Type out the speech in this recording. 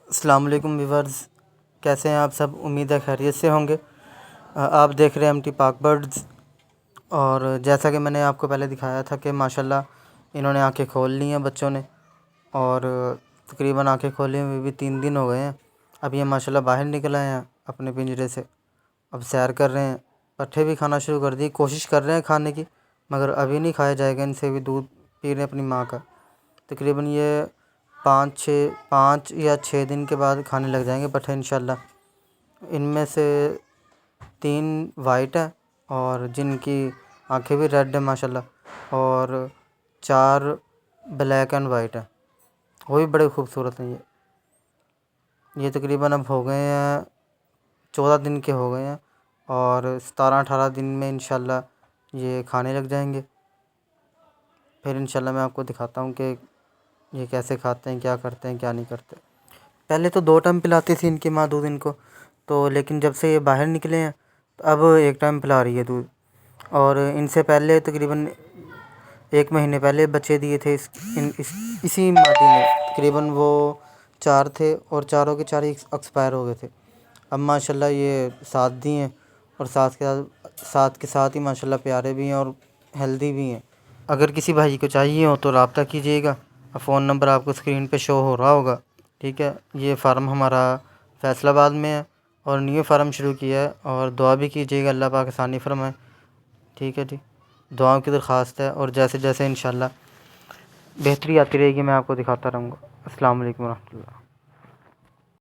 السلام علیکم ویورز، کیسے ہیں آپ سب؟ امید ہے خیریت سے ہوں گے۔ آپ دیکھ رہے ہیں ایم ٹی پاک برڈز، اور جیسا کہ میں نے آپ کو پہلے دکھایا تھا کہ ماشاءاللہ انہوں نے آنکھیں کھول لی ہیں بچوں نے، اور تقریباً آنکھیں کھولے ہوئے بھی 3 دن ہو گئے ہیں۔ اب یہ ماشاءاللہ باہر نکل آئے ہیں اپنے پنجرے سے، اب سیر کر رہے ہیں، پٹھے بھی کھانا شروع کر دی، کوشش کر رہے ہیں کھانے کی، مگر ابھی نہیں کھایا جائے گا ان سے، بھی دودھ پی رہے ہیں اپنی ماں کا۔ تقریباً یہ 5 یا 6 دن کے بعد کھانے لگ جائیں گے پٹھے انشاءاللہ۔ ان میں سے 3 وائٹ ہیں، اور جن کی آنکھیں بھی ریڈ ہیں ماشاءاللہ، اور 4 بلیک اینڈ وائٹ ہیں، وہ بھی بڑے خوبصورت ہیں۔ یہ تقریباً اب ہو گئے ہیں 14 دن کے ہو گئے ہیں، اور 17-18 دن میں انشاءاللہ یہ کھانے لگ جائیں گے۔ پھر انشاءاللہ میں آپ کو دکھاتا ہوں کہ یہ کیسے کھاتے ہیں، کیا کرتے ہیں، کیا نہیں کرتے۔ پہلے تو 2 ٹائم پلاتی تھی ان کی ماں دودھ ان کو، تو لیکن جب سے یہ باہر نکلے ہیں تو اب 1 ٹائم پلا رہی ہے دودھ۔ اور ان سے پہلے تقریباً 1 مہینے پہلے بچے دیے تھے اسی مادی نے، تقریباً وہ 4 تھے، اور چاروں کے 4 ایکسپائر ہو گئے تھے۔ اب ماشاءاللہ یہ 7 دی ہیں، اور ساتھ کے ساتھ ہی ماشاءاللہ پیارے بھی ہیں اور ہیلدی بھی ہیں۔ اگر کسی بھائی کو چاہیے ہو تو رابطہ کیجیے گا، فون نمبر آپ کو اسکرین پہ شو ہو رہا ہوگا، ٹھیک ہے۔ یہ فارم ہمارا فیصل آباد میں ہے، اور نیو فارم شروع کیا ہے، اور دعا بھی کیجیے گا اللہ پاک آسانی فرمائے، ٹھیک ہے جی۔ دعاؤں کی درخواست ہے، اور جیسے انشاءاللہ بہتری آتی رہے گی میں آپ کو دکھاتا رہوں گا۔ السلام علیکم ورحمۃ اللہ۔